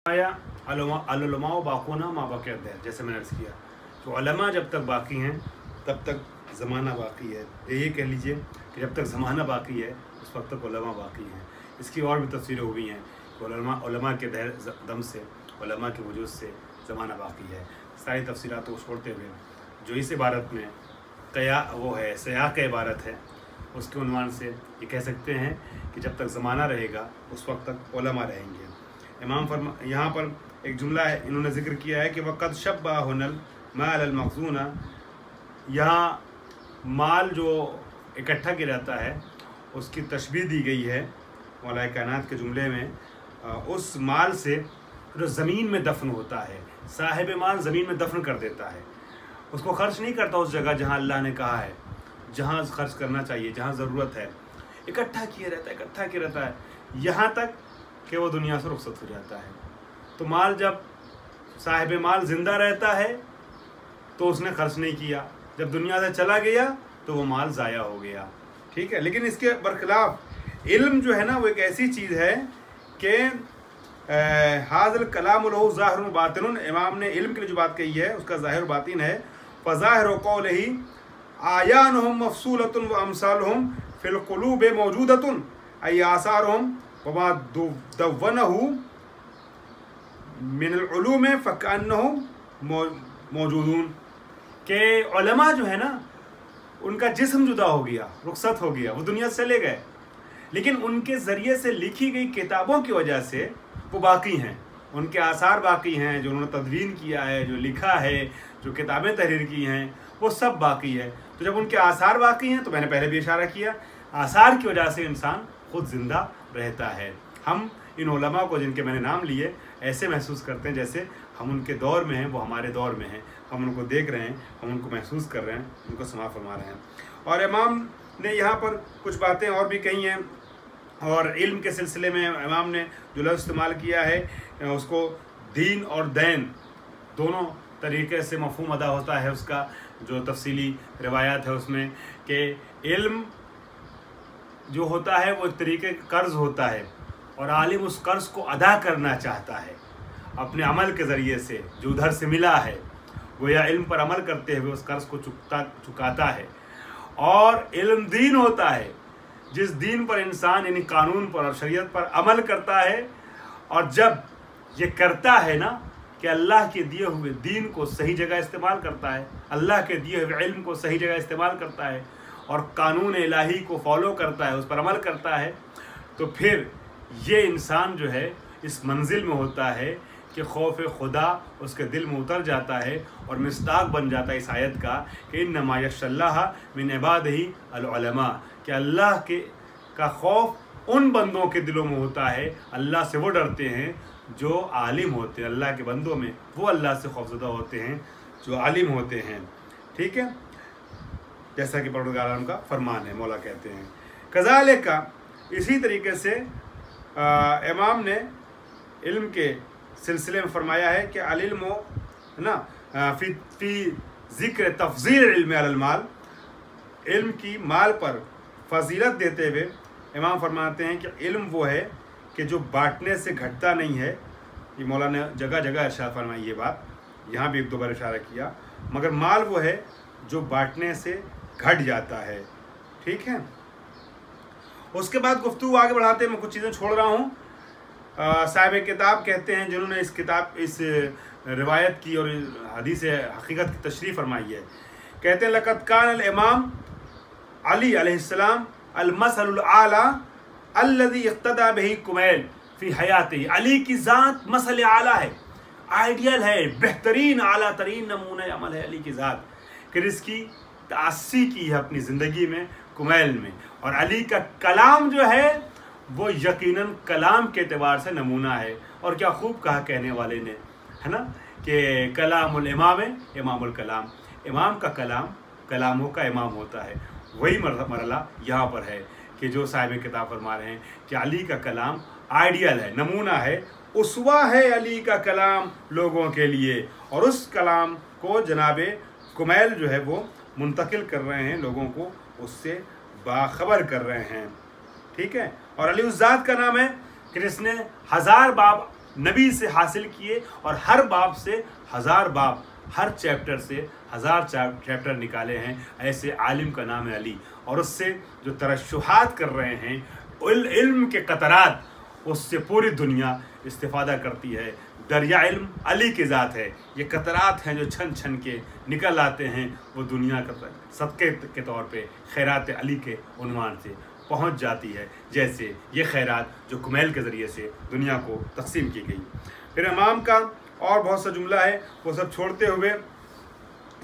उलमा बाक़ूना मा बक़िया दहर, जैसे मैंने अर्ज़ किया तो उलमा जब तक बाकी हैं तब तक ज़माना बाकी है। ये कह लीजिए कि जब तक ज़माना बाकी है उस वक्त तक उलमा बाकी हैं। इसकी और भी तफसीरें हुई हैं कि उलमा के दम से, उलमा के वजूद से ज़माना बाकी है। सारी तफसीरात को छोड़ते हुए जो इस इबारत में सियाक़ इबारत है, उसके उन्वान से ये कह सकते हैं कि जब तक ज़माना रहेगा उस वक्त तक उलमा रहेंगे। इमाम यहाँ पर एक जुमला है, इन्होंने ज़िक्र किया है कि वक़द शब्बा हुनल माल अल मखज़ूना, यहाँ माल जो इकट्ठा किया जाता है उसकी तशबीह दी गई है मौला कायनात के जुमले में, उस माल से जो ज़मीन में दफन होता है। साहिब माल ज़मीन में दफन कर देता है, उसको खर्च नहीं करता उस जगह जहाँ अल्लाह ने कहा है, जहाँ खर्च करना चाहिए, जहाँ ज़रूरत है। इकट्ठा किया रहता है यहाँ तक कि वो दुनिया से रुखसत हो जाता है। तो माल, जब साहिब माल ज़िंदा रहता है तो उसने खर्च नहीं किया, जब दुनिया से चला गया तो वो माल ज़ाया हो गया। ठीक है, लेकिन इसके बरखिलाफ़ इल्म जो है ना, वो एक ऐसी चीज़ है कि हाज़िल कलाम लहू ज़ाहिर व बातिन, इमाम ने इल्म के लिए जो बात कही है उसका ज़ाहिर बातिन है। फ़ज़ाहिर क़ौलिही आयानुहुम मफ़सूलतुन व अमसालुहुम फ़िल क़ुलूब मौजूदतुन अय आसारुहुम वमा दव्वनहु मिनल उलूम फ़कअन्नहुम मौजूदून, के उलमा जो है ना, उनका जिस्म जुदा हो गया, रुखसत हो गया, वो दुनिया से चले गए, लेकिन उनके ज़रिए से लिखी गई किताबों की वजह से वो बाकी हैं, उनके आसार बाकी हैं, जो उन्होंने तदवीन किया है, जो लिखा है, जो किताबें तहरीर की हैं, वो सब बाकी है। तो जब उनके आसार बाकी हैं, तो मैंने पहले भी इशारा किया, आसार की वजह से इंसान खुद ज़िंदा रहता है। हम इन उलमा को जिनके मैंने नाम लिए ऐसे महसूस करते हैं जैसे हम उनके दौर में हैं, वो हमारे दौर में हैं, हम उनको देख रहे हैं, हम उनको महसूस कर रहे हैं, उनको समा फरमा रहे हैं। और इमाम ने यहाँ पर कुछ बातें और भी कही हैं, और इल्म के सिलसिले में इमाम ने जो लफ्ज़ इस्तेमाल किया है उसको दीन और दैन दोनों तरीके से मफ़हूम अदा होता है। उसका जो तफसीली रिवायात है उसमें कि इल्म जो होता है वो एक तरीके का कर्ज़ होता है, और आलिम उस कर्ज़ को अदा करना चाहता है अपने अमल के ज़रिए से, जो उधर से मिला है वो या इल्म पर अमल करते हुए उस कर्ज़ को चुकाता है। और इल्म दीन होता है, जिस दीन पर इंसान यानी कानून पर और शरीयत पर अमल करता है, और जब ये करता है ना कि अल्लाह के दिए हुए दीन को सही जगह इस्तेमाल करता है, अल्लाह के दिए हुए इल्म को सही जगह इस्तेमाल करता है, और कानून इलाही को फॉलो करता है, उस पर अमल करता है, तो फिर ये इंसान जो है इस मंजिल में होता है कि खौफ खुदा उसके दिल में उतर जाता है, और मिस्दाक बन जाता है इस आयत का कि इन्नमा यख्शल्लाह मिन इबादिही अल उलमा, कि अल्लाह का खौफ उन बंदों के दिलों में होता है, अल्लाह से वो डरते हैं जो आलिम होते हैं, अल्लाह के बंदों में वो अल्लाह से खौफज़दा होते हैं जो आलिम होते हैं। ठीक है, जैसा कि परवरदिगार आलम का फरमान है, मौला कहते हैं। कज़ालिक का इसी तरीके से इमाम ने इल्म के सिलसिले में फरमाया है कि अल-इल्मु ना फ़ी ज़िक्र तफ़ज़ील इल्म अलल माल, इल्म की माल पर फजीलत देते हुए इमाम फरमाते हैं कि इल्म वो है कि जो बांटने से घटता नहीं है। ये मौला ने जगह जगह इरशाद फरमाई ये बात, यहाँ भी एक दो बार इशारा किया, मगर माल वो है जो बांटने से घट जाता है। ठीक है, उसके बाद गुफ्तगू आगे बढ़ाते मैं कुछ चीज़ें छोड़ रहा हूँ। साहिब किताब कहते हैं, जिन्होंने इस रिवायत की और हदीस हकीकत की तशरीह फरमाई है, कहते हैं लक़द कान अल इमाम अली अलैहिस्सलाम अल मसलुल आला अल्लज़ी इक़्तदा बिही कुमैल फ़ी हयातिही, अली की ज़ात मसल आला है, आइडियल है, बेहतरीन आला तरीन नमूने अमल है अली की ज़ात, कि इसकी तासी की है अपनी ज़िंदगी में कुमैल में। और अली का कलाम जो है वो यकीनन कलाम के एतबार से नमूना है। और क्या खूब कहा कहने वाले ने, है ना, कि कलामुल इमाम इमामुल कलाम, इमाम का कलाम कलामों का इमाम होता है। वही मरला यहाँ पर है कि जो साहिब किताब फरमा रहे हैं कि अली का कलाम आइडियल है, नमूना है, उसवा है अली का कलाम लोगों के लिए, और उस कलाम को जनाब कुमैल जो है वो मुंतकिल कर रहे हैं, लोगों को उससे बाखबर कर रहे हैं। ठीक है, और अली उस ज़ात का नाम है कि जिसने 1000 बाब नबी से हासिल किए और हर बाब से 1000 बाब, हर चैप्टर से 1000 चैप्टर निकाले हैं। ऐसे आलिम का नाम है अली, और उससे जो तरश्शुहात कर रहे हैं इल्म के कतरात, उससे पूरी दुनिया इस्तिफ़ादा करती है। दरिया इल्म अली की ज़ात है। ये कतरात हैं जो छन छन के निकल आते हैं, वो दुनिया का सदक़े के तौर पे खैरात अली के उन्वान से पहुंच जाती है, जैसे ये खैरात जो कुमैल के ज़रिए से दुनिया को तकसीम की गई। फिर इमाम का और बहुत सा जुमला है, वो सब छोड़ते हुए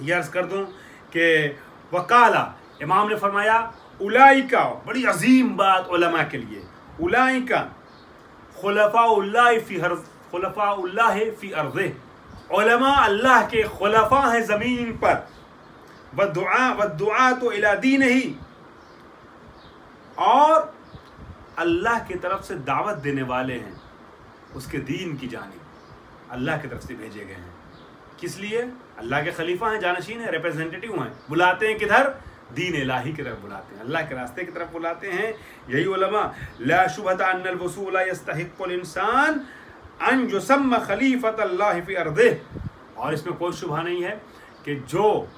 ये अर्ज़ कर दूँ कि वकाला, इमाम ने फरमाया उलाइका, बड़ी अजीम बात उलमा के लिए, उलाइका खुलफ़ाउल्लाह फ़ी अर्ज़े, उलमा अल्लाह के खुलफ़ा हैं ज़मीन पर, वद्दुआतु इला दीनिही, और अल्लाह की तरफ से दावत देने वाले हैं उसके दीन की जानिब, अल्लाह की तरफ से भेजे गए हैं। किस लिए? अल्लाह के खलीफा हैं, जानशीन हैं, रिप्रेजेंटेटिव हैं। बुलाते हैं किधर? दीन इलाही की तरफ बुलाते हैं, अल्लाह के रास्ते की तरफ बुलाते हैं। यही उलमा ला शुबहता अन्नल वसूला यस्तहिक़्क़ुल इंसान अन युसम्मा खलीफतल्लाहि फ़ी अर्दिही, और इसमें कोई शुबहा नहीं है कि जो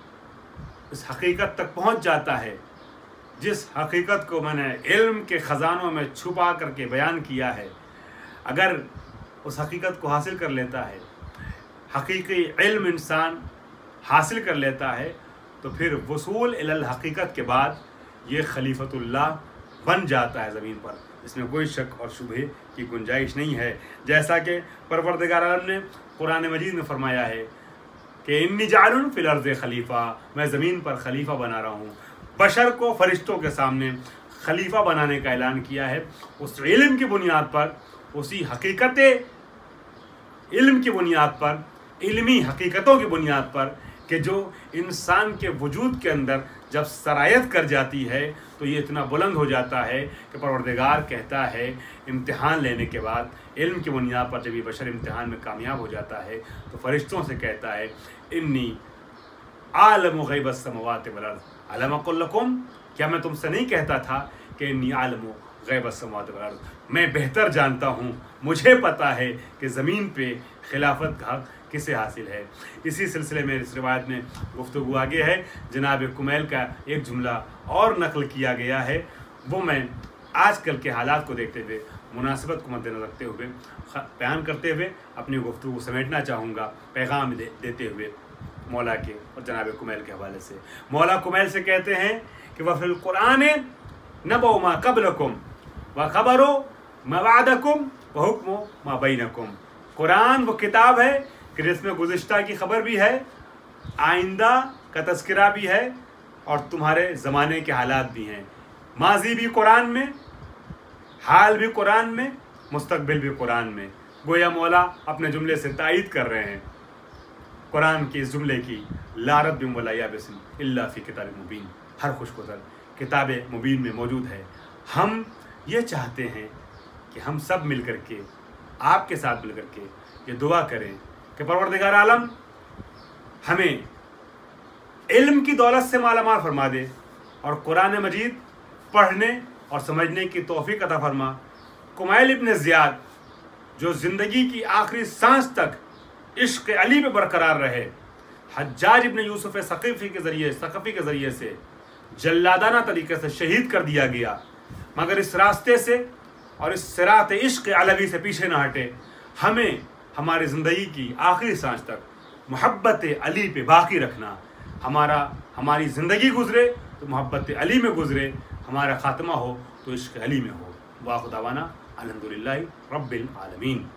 इस हकीकत तक पहुँच जाता है, जिस हकीकत को मैंने इल्म के ख़जानों में छुपा करके बयान किया है, अगर उस हकीकत को हासिल कर लेता है, हकीकी इल्म इंसान हासिल कर लेता है, तो फिर वसूल इलल हकीकत के बाद ये खलीफतुल्लाह बन जाता है ज़मीन पर। इसमें कोई शक और शुबहे की गुंजाइश नहीं है। जैसा कि परवरदिगार आलम ने कुरान मजीद में फरमाया है कि इन्नी जालुन फिल अर्ज़ खलीफा, मैं ज़मीन पर खलीफा बना रहा हूँ। बशर को फरिश्तों के सामने खलीफा बनाने का ऐलान किया है, उस इल्म की बुनियाद पर, उसी हकीकत इल्म की बुनियाद पर, इल्मी हकीकतों की बुनियाद पर, कि जो इंसान के वजूद के अंदर जब सरायत कर जाती है तो ये इतना बुलंद हो जाता है कि परवरदिगार कहता है इम्तिहान लेने के बाद, इल्म की बुनियाद पर जब ये बशर इम्तिहान में कामयाब हो जाता है तो फरिश्तों से कहता है इन्नी आलमु गैबस समावाति वल अर्ज़ अलम अक़ुल लकुम, क्या मैं तुमसे नहीं कहता था कि इन्नी आलमु गैबस समावाति वल अर्ज़, मैं बेहतर जानता हूँ, मुझे पता है कि ज़मीन पे खिलाफत का हक़ किसे हासिल है। इसी सिलसिले में इस रिवायत में गुफ्तगू आगे है। जनाब कुमैल का एक जुमला और नकल किया गया है, वो मैं आजकल के हालात को देखते हुए, मुनासिबत को मद्देनज़र रखते हुए, बयान करते हुए अपनी गुफ्तगू समेटना चाहूँगा, पैगाम देते हुए मौला के और जनाब कुमैल के हवाले से। मौला कुमैल से कहते हैं कि वफ़िल कुरान नबअ मा क़ब्लकुम व ख़बरु मा बअदकुम व हुक्मु मा बैनकुम। कुरान वो किताब है कि जिसमें गुज़िश्ता की खबर भी है, आइंदा का तज़किरा भी है, और तुम्हारे ज़माने के हालात भी हैं। माजी भी कुरान में, हाल भी कुरान में, मुस्तक़बिल भी कुरान में। गोया मौला अपने जुमले से तायीद कर रहे हैं कुरान के इस जुमले की, ला रद्दिम वला याबिसिन इल्ला फ़ी किताब मुबीन, हर खुशगुज़र किताब मुबीन में मौजूद है। हम ये चाहते हैं कि हम सब मिल कर के, आपके साथ मिल कर के ये दुआ करें कि परवरदिगार आलम हमें इल्म की दौलत से मालामाल फरमा दे और कुरान मजीद पढ़ने और समझने की तौफीक अता फरमा। कुमैल इब्न ज़ियाद जो ज़िंदगी की आखिरी सांस तक इश्क़ अली पे बरकरार रहे, हज्जाज इब्न यूसुफ़ सक़फ़ी के ज़रिए से जल्लादाना तरीके से शहीद कर दिया गया, मगर इस रास्ते से और इस सिरात इश्क़ अलवी से पीछे ना हटे। हमें हमारी ज़िंदगी की आखिरी सांस तक मोहब्बत अली पे बाकी रखना। हमारी ज़िंदगी गुज़रे तो मोहब्बत अली में गुज़रे, हमारा ख़ात्मा हो तो इश्क़ अली में हो। वाख़िर दावाना अल्हम्दुलिल्लाहि रब्बिल आलमीन।